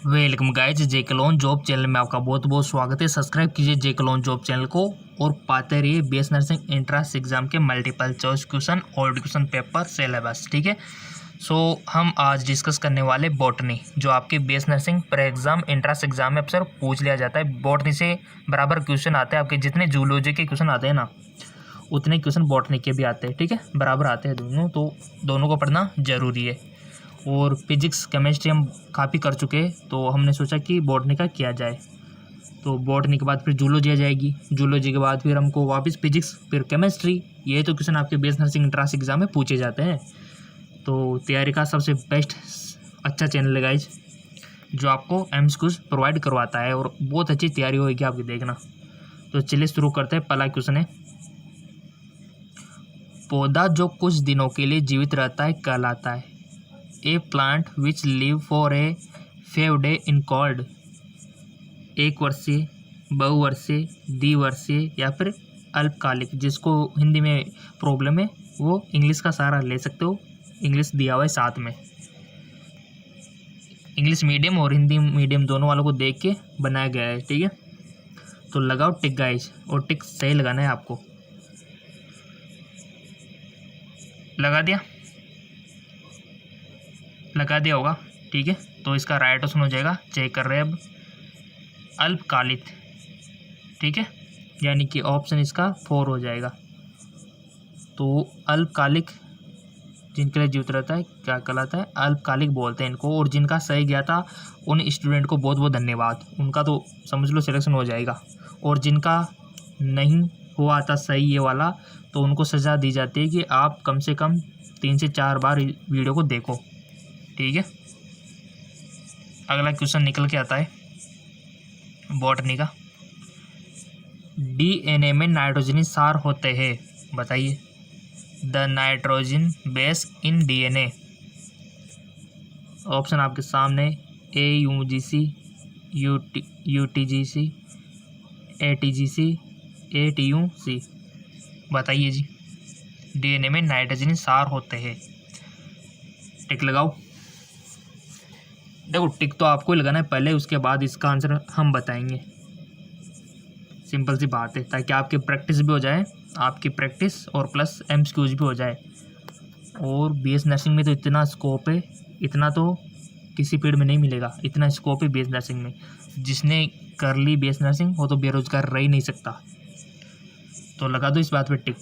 Welcome guys, जे के loan job channel में आपका बहुत बहुत स्वागत है। सब्सक्राइब कीजिए जे के लोन जॉब चैनल को और पाते रहिए बीएस नर्सिंग एंट्रेंस एग्जाम के मल्टीपल चॉइस क्वेश्चन और क्वेश्चन पेपर सिलेबस। ठीक है, सो हम आज डिस्कस करने वाले बॉटनी, जो आपके BS nursing pre exam entrance exam में अक्सर पूछ लिया जाता है। बॉटनी से बराबर क्वेश्चन आते हैं। आपके जितने जूलॉजी के क्वेश्चन आते हैं ना, उतने क्वेश्चन बॉटनी के भी आते हैं। ठीक है, बराबर आते हैं दोनों, तो दोनों को पढ़ना जरूरी है। और फिजिक्स केमिस्ट्री हम काफ़ी कर चुके हैं, तो हमने सोचा कि बॉटनी का किया जाए। तो बॉटनी के बाद फिर जूलॉजी आ जाएगी, जूलॉजी के बाद फिर हमको वापस फिजिक्स, फिर केमिस्ट्री। ये तो क्वेश्चन आपके बीएस नर्सिंग एंट्रेंस एग्जाम में पूछे जाते हैं। तो तैयारी का सबसे बेस्ट अच्छा चैनल है गाइज, जो आपको एमसीक्यूज प्रोवाइड करवाता है और बहुत अच्छी तैयारी होगी आपकी, देखना। तो चलिए शुरू करते हैं। पहला क्वेश्चन है, पौधा जो कुछ दिनों के लिए जीवित रहता है कहलाता है? A plant which live for a few day in called. एक वर्षीय, बहुवर्षीय, द्विवर्षीय या फिर अल्पकालिक। जिसको हिंदी में प्रॉब्लम है वो इंग्लिश का सहारा ले सकते हो, इंग्लिश दिया हुआ है साथ में। इंग्लिश मीडियम और हिंदी मीडियम दोनों वालों को देख के बनाया गया है। ठीक है, तो लगाओ टिक गाइज, और टिक सही लगाना है आपको। लगा दिया होगा। ठीक है, तो इसका राइट ऑप्शन हो जाएगा, चेक कर रहे हैं अब, अल्पकालिक। ठीक है, यानी कि ऑप्शन इसका 4 हो जाएगा। तो अल्पकालिक जिनके लिए जीवित रहता है क्या कहलाता है? अल्पकालिक बोलते हैं इनको। और जिनका सही गया था उन स्टूडेंट को बहुत बहुत धन्यवाद, उनका तो समझ लो सिलेक्शन हो जाएगा। और जिनका नहीं हुआ था सही ये वाला, तो उनको सज़ा दी जाती है कि आप कम से कम 3 से 4 बार वीडियो को देखो। ठीक है, अगला क्वेश्चन निकल के आता है बॉटनी का। डीएनए में नाइट्रोजनी सार होते हैं, बताइए। The nitrogen base in DNA. Option आपके सामने, ए यूजीसी, यूटीजीसी, एटीजीसी, एटीयूसी। बताइए जी, डीएनए में नाइट्रोजनी सार होते हैं। टिक लगाओ। देखो, टिक तो आपको ही लगाना है पहले, उसके बाद इसका आंसर हम बताएंगे। सिंपल सी बात है, ताकि आपकी प्रैक्टिस भी हो जाए, आपकी प्रैक्टिस और प्लस एमसीक्यूज भी हो जाए। और बीएस नर्सिंग में तो इतना स्कोप है, इतना तो किसी फील्ड में नहीं मिलेगा। इतना स्कोप है बीएस नर्सिंग में। जिसने कर ली बीएस नर्सिंग वो तो बेरोजगार रह ही नहीं सकता। तो लगा दो इस बात पे टिक।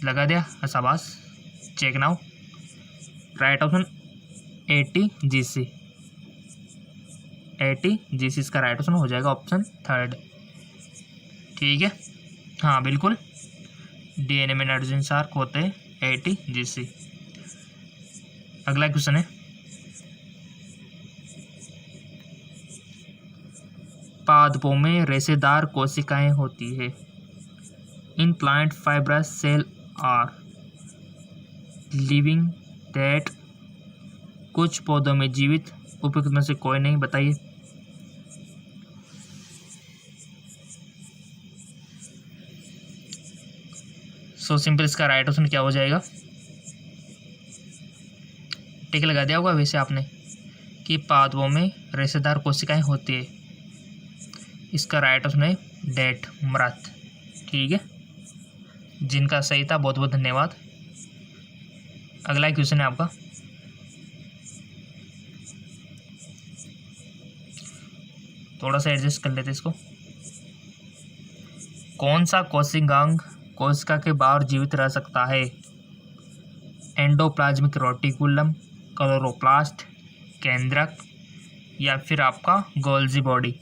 लगा दिया, शाबाश, check now. Right option ATGC. ATGC इसका राइट ऑप्शन हो जाएगा, ऑप्शन 3। ठीक है, हाँ बिल्कुल, डीएनए में नाइट्रोजन सार होते हैं एटीजीसी। अगला क्वेश्चन है, पादपों में रेशेदार कोशिकाएं होती है। In plant fibrous cell are living dead. कुछ पौधों में जीवित, उपयुक्त में से कोई नहीं, बताइए। सो सिंपल, इसका राइट ऑप्शन क्या हो जाएगा? टिक लगा दिया होगा वैसे आपने कि पादपों में रेशेदार कोशिकाएं होती है। इसका राइट ऑप्शन है डेट, मृत। ठीक है, जिनका सही था बहुत बहुत धन्यवाद। अगला क्वेश्चन है आपका, थोड़ा सा एडजस्ट कर लेते इसको। कौन सा कोशिकांग कोशिका के बाहर जीवित रह सकता है? एंडोप्लाज्मिक रेटिकुलम, क्लोरोप्लास्ट, केंद्रक या फिर आपका golgi body.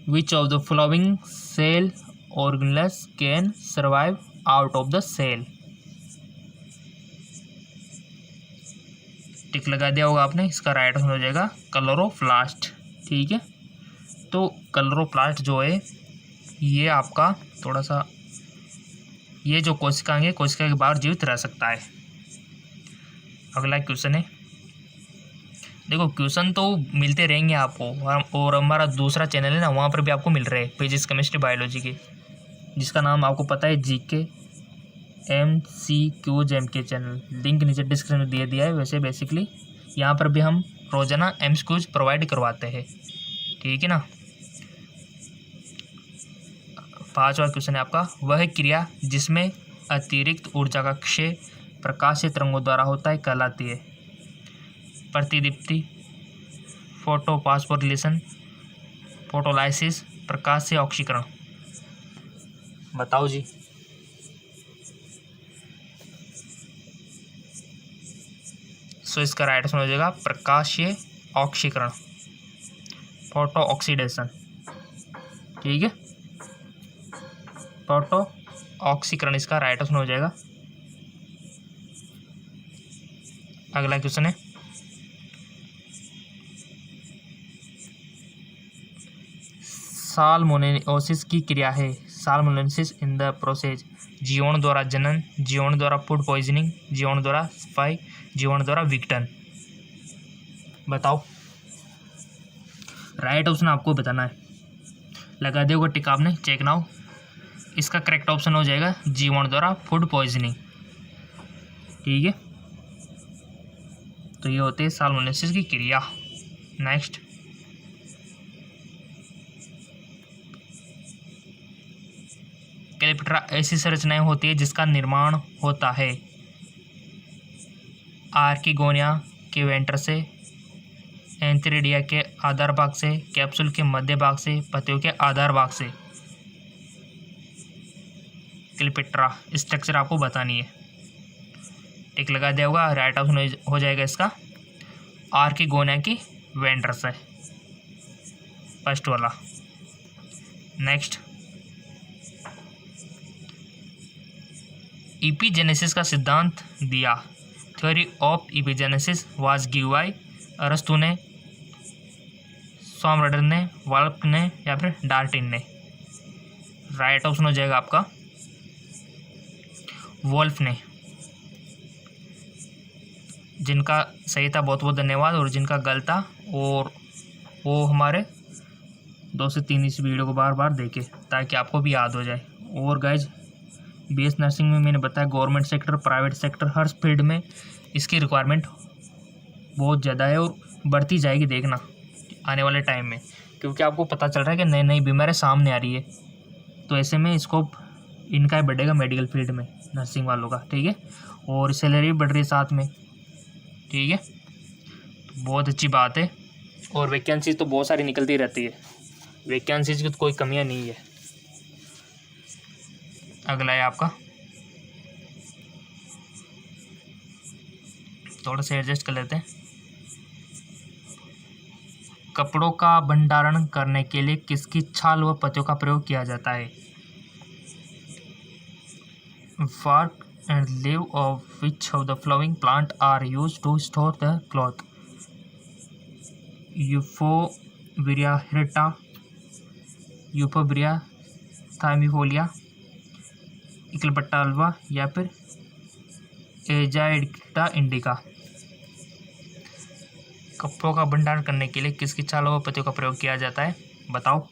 Which of the following cell organelles can survive out of the cell? Tick लगा दिया होगा आपने, इसका राइट आंसर हो जाएगा क्लोरोप्लास्ट। ठीक है, तो क्लोरोप्लास्ट जो है ये आपका थोड़ा सा, ये जो कोशिकाएं हैं कोशिका के बाहर जीवित रह सकता है। अगला क्वेश्चन है, देखो क्वेश्चन तो मिलते रहेंगे आपको, और हमारा दूसरा चैनल है ना, वहाँ पर भी आपको मिल रहे हैं फिजिक्स केमिस्ट्री बायोलॉजी के, जिसका नाम आपको पता है जीके MCQs चैनल, लिंक नीचे डिस्क्रिप्शन में दे दिया है। वैसे बेसिकली यहाँ पर भी हम रोजाना MCQs प्रोवाइड करवाते हैं, ठीक है ना। 5वां क्वेश्चन है आपका, वह क्रिया जिसमें अतिरिक्त ऊर्जा का क्षय प्रकाशीय तरंगों द्वारा होता है कहलाती है? प्रतिदीप्ति, फोटोफॉस्फोरिलेशन, फोटोलाइसिस, प्रकाशीय ऑक्सीकरण। बताओ जी। सो इसका राइट आंसर हो जाएगा प्रकाशीय ऑक्सीकरण, फोटो ऑक्सीडेशन, ठीक है। फोटो ऑक्सीकरण इसका राइट आंसर हो जाएगा। अगला क्वेश्चन है, साल्मोनेलोसिस की क्रिया है। साल्मोनेलोसिस इन द प्रोसेस, जीवाणु द्वारा जनन, जीवाणु द्वारा फूड पॉइजनिंग, जीवाणु द्वारा सफाई, जीवाणु द्वारा विघटन। बताओ। राइट ऑप्शन आपको बताना है। लगा दिया होगा टिक आपने, चेक नाउ। इसका करेक्ट ऑप्शन हो जाएगा जीवाणु द्वारा फूड पॉइजनिंग, ठीक है। तो ये होते हैं साल्मोनेलोसिस की क्रिया। नेक्स्ट, कैलिप्ट्रा ऐसी संरचनाएं होती है जिसका निर्माण होता है आर्किगोनिया के वेंटर से, एंथेरिडिया के आधार भाग से, कैप्सूल के मध्य भाग से, पत्तियों के आधार भाग से। कैलिप्ट्रा स्ट्रक्चर आपको बतानी है। टिक लगा दिया होगा, राइट ऑप्शन हो जाएगा इसका आर्किगोनिया की वेंटर से, फर्स्ट वाला। नेक्स्ट, इपीजेनेसिस का सिद्धांत दिया। Theory of epigenesis was give by अरस्तु ने, सॉमरडर ने, वाल्क ने या फिर डार्टिन ने। राइट ऑप्शन हो जाएगा आपका वोल्फ ने। जिनका सही था बहुत बहुत धन्यवाद, और जिनका गलत था और वो हमारे 2 से 3 इस वीडियो को बार बार देखें ताकि आपको भी याद हो जाए। और गाइज BS नर्सिंग में मैंने बताया गवर्नमेंट सेक्टर, प्राइवेट सेक्टर, हर फील्ड में इसकी रिक्वायरमेंट बहुत ज़्यादा है और बढ़ती जाएगी, देखना आने वाले टाइम में, क्योंकि आपको पता चल रहा है कि नई नई बीमारियाँ सामने आ रही है। तो ऐसे में स्कोप इनका ही बढ़ेगा मेडिकल फील्ड में, नर्सिंग वालों का, ठीक है। और सैलरी भी बढ़ रही है साथ में, ठीक है। तो बहुत अच्छी बात है। और वैकेंसीज तो बहुत सारी निकलती रहती है, वैकेंसीज की तो कोई कमियाँ नहीं है। अगला है आपका, थोड़ा सा एडजस्ट कर लेते हैं। कपड़ों का भंडारण करने के लिए किसकी छाल व पत्तियों का प्रयोग किया जाता है? Bark and leaf of which of the flowering plant are used to store the cloth? Euphorbia hirta, Euphorbia thymifolia, eclipta alba या फिर एजाइडिक्टा इंडिका। कपड़ों का भंडारण करने के लिए किसकी छाल व पत्तियों का प्रयोग किया जाता है? बताओ।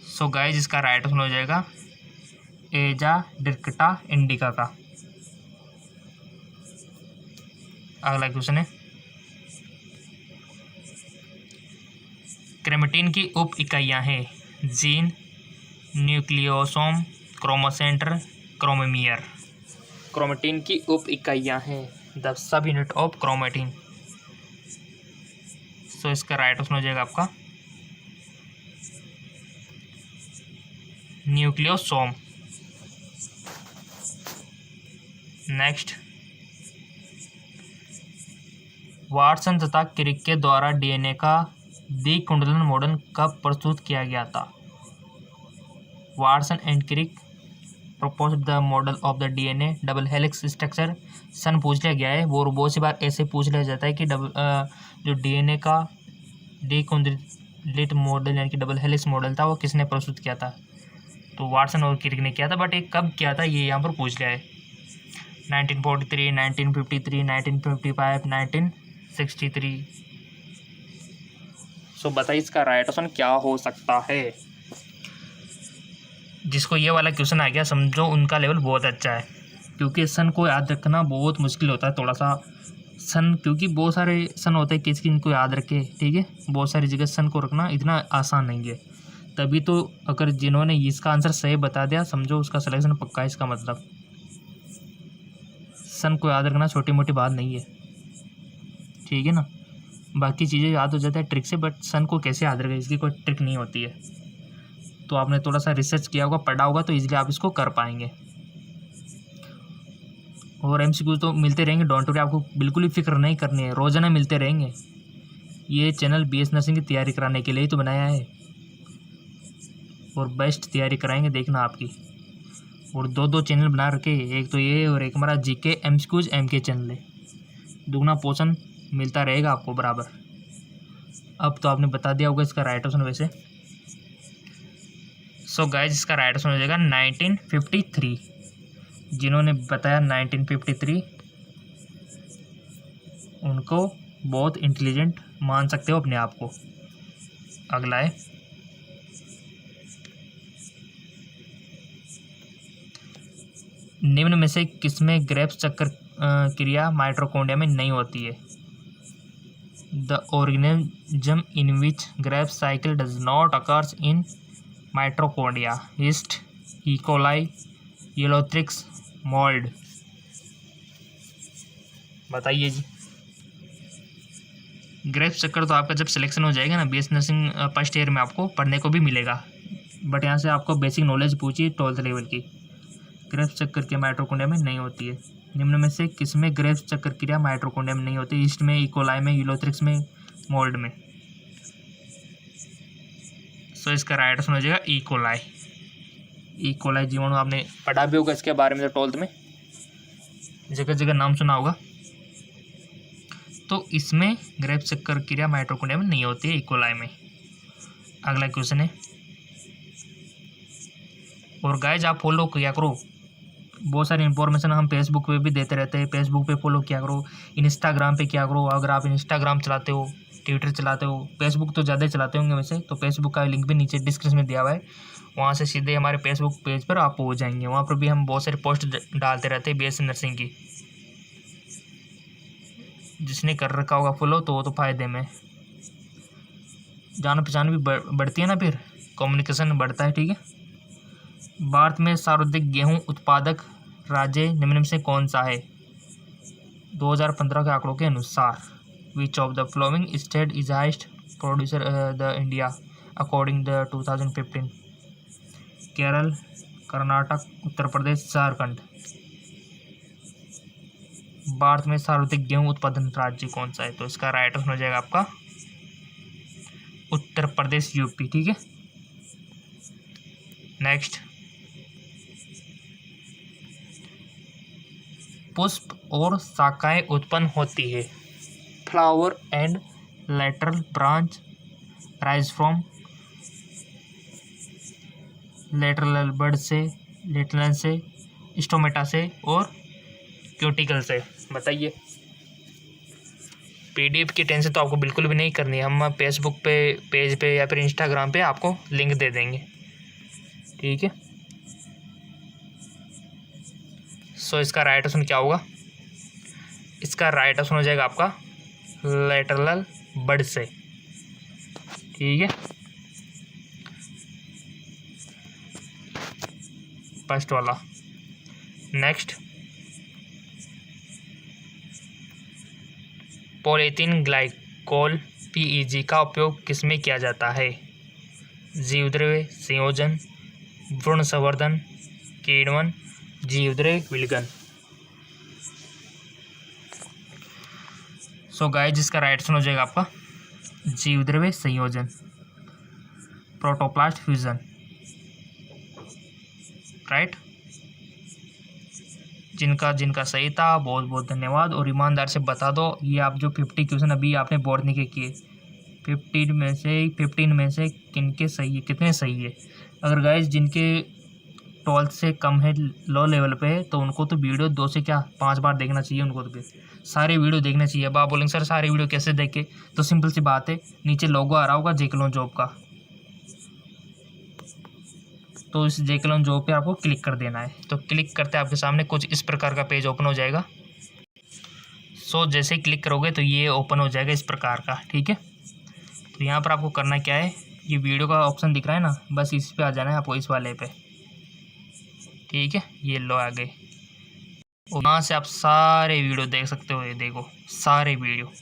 सो गाइस इसका राइट आंसर हो जाएगा एजाडिक्टा इंडिका का। अगला क्वेश्चन है, क्रोमेटिन की उप इकाइयाँ हैं जीन, न्यूक्लियोसोम, क्रोमोसेंटर, क्रोमोमियर। क्रोमेटिन की उप इकाइयाँ हैं the sub unit of chromatin. सो इसका राइट आंसर हो जाएगा आपका न्यूक्लियोसोम। नेक्स्ट, वाटसन तथा क्रिक के द्वारा DNA का द्विकुंडलन मॉडल कब प्रस्तुत किया गया था? Watson and Crick proposed the model of the DNA double helix structure. सन पूछ लिया गया है, वो बहुत सी बार ऐसे पूछ लिया जाता है कि जो DNA का द्विकुंडलित मॉडल यानी कि डबल हेलिक्स मॉडल था वो किसने प्रस्तुत किया था? तो वाटसन और क्रिक ने किया था, बट ये कब किया था ये यहाँ पर पूछ लिया है। 1943, 1953, 1955, 1963। सो बताइए इसका राइट ऑप्शन क्या हो सकता है? जिसको ये वाला क्वेश्चन आ गया समझो उनका लेवल बहुत अच्छा है, क्योंकि सन को याद रखना बहुत मुश्किल होता है थोड़ा सा। सन क्योंकि बहुत सारे सन होते हैं, किसकी इनको याद रखे, ठीक है। बहुत सारी जगह सन को रखना इतना आसान नहीं है। तभी तो अगर जिन्होंने इसका आंसर सही बता दिया समझो उसका सिलेक्शन पक्का है, इसका मतलब सन को याद रखना छोटी मोटी बात नहीं है, ठीक है ना। बाकी चीज़ें याद हो जाता है ट्रिक से, बट सन को कैसे याद रखें इसकी कोई ट्रिक नहीं होती है। तो आपने थोड़ा सा रिसर्च किया होगा, पढ़ा होगा, तो इजीली आप इसको कर पाएंगे। और एमसीक्यू तो मिलते रहेंगे, डोंट वरी, आपको बिल्कुल ही फिक्र नहीं करनी है, रोज़ाना मिलते रहेंगे। ये चैनल बीएस नर्सिंग की तैयारी कराने के लिए ही तो बनाया है, और बेस्ट तैयारी कराएंगे देखना आपकी। और दो चैनल बना रखे, एक तो ये और एक हमारा जीके एमसीक्यूज एमके चैनल है। दुगना पोषण मिलता रहेगा आपको बराबर। अब तो आपने बता दिया होगा इसका राइट ऑप्शन वैसे। सो गाइज इसका राइट ऑप्शन हो जाएगा 1953। जिन्होंने बताया 1953 उनको बहुत इंटेलिजेंट मान सकते हो अपने आप को। अगला है निम्न में से किसमें ग्रेव्स चक्कर क्रिया माइटोकॉन्ड्रिया में नहीं होती है। The organism in which Krebs cycle does not occurs in mitochondria, yeast, E coli, येलोथ्रिक्स, मोल्ड। बताइए जी। ग्रेव्स चक्कर तो आपका जब सिलेक्शन हो जाएगा ना बीएस नर्सिंग फर्स्ट ईयर में आपको पढ़ने को भी मिलेगा, बट यहाँ से आपको बेसिक नॉलेज पूछी 12th लेवल की। ग्रेव्स चक्कर क्रिया माइटोकॉन्ड्रिया में नहीं होती है। निम्न में से किसमें ग्रेव्स चक्कर क्रिया माइटोकॉन्ड्रिया में नहीं होती? ईस्ट में, ई कोलाई में, यूलोथ्रिक्स में, मोल्ड में। सो इसका राइट ऑप्शन हो जाएगा ई कोलाई। ई कोलाई जीवाणु आपने पढ़ा भी होगा इसके बारे में, तो 12th में जगह जगह नाम सुना होगा। तो इसमें ग्रेव्स चक्कर क्रिया माइटोकॉन्ड्रिया में नहीं होती है, ई कोलाई में। अगला क्वेश्चन है, और गाइज आप फॉलो किया करो, बहुत सारी इन्फॉर्मेशन हम फेसबुक पे भी देते रहते हैं। फेसबुक पे फॉलो किया करो, इंस्टाग्राम पे किया करो। अगर आप इंस्टाग्राम चलाते हो, ट्विटर चलाते हो, फेसबुक तो ज़्यादा चलाते होंगे वैसे, तो फेसबुक का लिंक भी नीचे डिस्क्रिप्शन में दिया हुआ है, वहाँ से सीधे हमारे फेसबुक पेज पर आप हो जाएंगे। वहाँ पर भी हम बहुत सारी पोस्ट डालते रहते हैं बीएससी नर्सिंग की। जिसने कर रखा होगा फॉलो तो वो तो फायदे में, जान पहचान भी बढ़ती है ना, फिर कम्युनिकेशन बढ़ता है, ठीक है। भारत में सर्वाधिक गेहूं उत्पादक राज्य निम्न में से कौन सा है? 2015 के आंकड़ों के अनुसार which of the following state is highest producer the India according the 2015? Kerala, Karnataka, Uttar Pradesh, Jharkhand. Bharat में सर्वाधिक गेहूं उत्पादन राज्य कौन सा है? तो इसका राइट ऑप्शन हो जाएगा आपका उत्तर प्रदेश, यूपी, ठीक है। नेक्स्ट, पुष्प और शाखाएं उत्पन्न होती है। Flower and lateral branch rise from lateral bud से, लेटरल से, स्टोमेटा से और क्यूटिकल से। बताइए। पीडीएफ की टेंशन तो आपको बिल्कुल भी नहीं करनी है, हम फेसबुक पे पेज पे या फिर इंस्टाग्राम पे आपको लिंक दे देंगे, ठीक है। सो इसका राइट ऑप्शन क्या होगा? इसका राइट ऑप्शन हो जाएगा आपका लेटरल बड से, ठीक है। फर्स्ट वाला। नेक्स्ट, पॉलीथीन ग्लाइकोल पीईजी का उपयोग किसमें किया जाता है? जीवद्रव्य संयोजन, भ्रूण संवर्धन, किण्वन, जीवद्रव्य विलयन। सो गाइस जिसका राइट ऑप्शन हो जाएगा आपका जीवद्रव्य संयोजन, प्रोटोप्लास्ट फ्यूजन, राइट। जिनका सही था बहुत बहुत धन्यवाद। और ईमानदार से बता दो, ये आप जो 50 क्वेश्चन अभी आपने बोर्ड के किए 15 में से किनके सही है, कितने सही है? अगर गाइस जिनके 12th से कम है, लो लेवल पे है, तो उनको तो वीडियो 2 से क्या 5 बार देखना चाहिए उनको, तो फिर सारे वीडियो देखना चाहिए। अब आप बोलेंगे सर सारे वीडियो कैसे देखे? तो सिंपल सी बात है, नीचे लोगो आ रहा होगा जेके लोन जॉब का, तो इस जेके लोन जॉब पे आपको क्लिक कर देना है। तो क्लिक करते आपके सामने कुछ इस प्रकार का पेज ओपन हो जाएगा। सो जैसे ही क्लिक करोगे तो ये ओपन हो जाएगा इस प्रकार का, ठीक है। तो यहाँ पर आपको करना क्या है, ये वीडियो का ऑप्शन दिख रहा है ना, बस इस पे आ जाना है आपको, इस वाले पे, ठीक है। ये लो आ गए। वहाँ से आप सारे वीडियो देख सकते हो। ये देखो सारे वीडियो,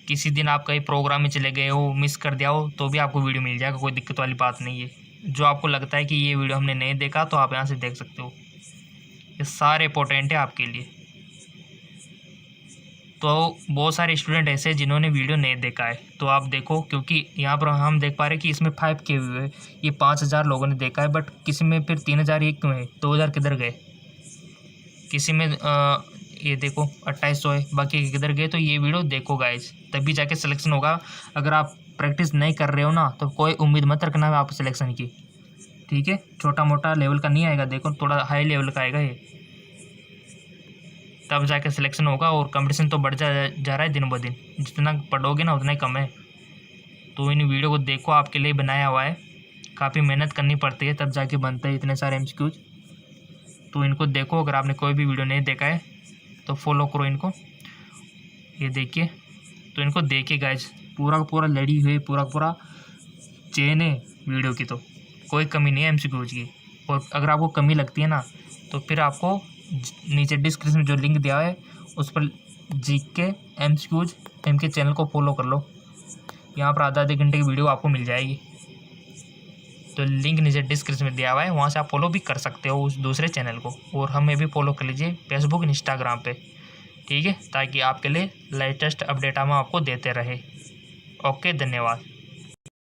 किसी दिन आप कहीं प्रोग्राम में चले गए हो, मिस कर दिया हो, तो भी आपको वीडियो मिल जाएगा, कोई दिक्कत वाली बात नहीं है। जो आपको लगता है कि ये वीडियो हमने नहीं देखा तो आप यहाँ से देख सकते हो। ये सारे इंपॉर्टेंट है आपके लिए। तो बहुत सारे स्टूडेंट ऐसे हैं जिन्होंने वीडियो नहीं देखा है, तो आप देखो, क्योंकि यहाँ पर हम देख पा रहे हैं कि इसमें 5K व्यू है। ये 5000 लोगों ने देखा है, बट किसी में फिर 3000 ये क्यों है, 2000 किधर गए, किसी में ये देखो 2800 है, बाकी किधर गए। तो ये वीडियो देखो गाइज, तभी जाके सिलेक्शन होगा। अगर आप प्रैक्टिस नहीं कर रहे हो ना, तो कोई उम्मीद मत रखना है आप सिलेक्शन की, ठीक है। छोटा मोटा लेवल का नहीं आएगा, देखो थोड़ा हाई लेवल का आएगा ये, तब जाके सिलेक्शन होगा। और कंपटीशन तो बढ़ जा रहा है दिन ब दिन, जितना पढ़ोगे ना उतना ही कम है। तो इन वीडियो को देखो, आपके लिए बनाया हुआ है, काफ़ी मेहनत करनी पड़ती है तब जाके बनते हैं इतने सारे MCQs। तो इनको देखो, अगर आपने कोई भी वीडियो नहीं देखा है तो फॉलो करो इनको। ये देखिए, तो इनको देखिए गाइज, पूरा का पूरा लड़ी हुई, पूरा पूरा चेन है वीडियो की, तो कोई कमी नहीं है MCQs की। और अगर आपको कमी लगती है ना, तो फिर आपको नीचे डिस्क्रिप्शन में जो लिंक दिया है उस पर GK MCQs के चैनल को फॉलो कर लो। यहाँ पर आधा घंटे की वीडियो आपको मिल जाएगी। तो लिंक नीचे डिस्क्रिप्शन में दिया हुआ है, वहाँ से आप फॉलो भी कर सकते हो उस दूसरे चैनल को। और हमें भी फॉलो कर लीजिए फेसबुक इंस्टाग्राम पे, ठीक है, ताकि आपके लिए लेटेस्ट अपडेट हम आपको देते रहे। ओके, धन्यवाद।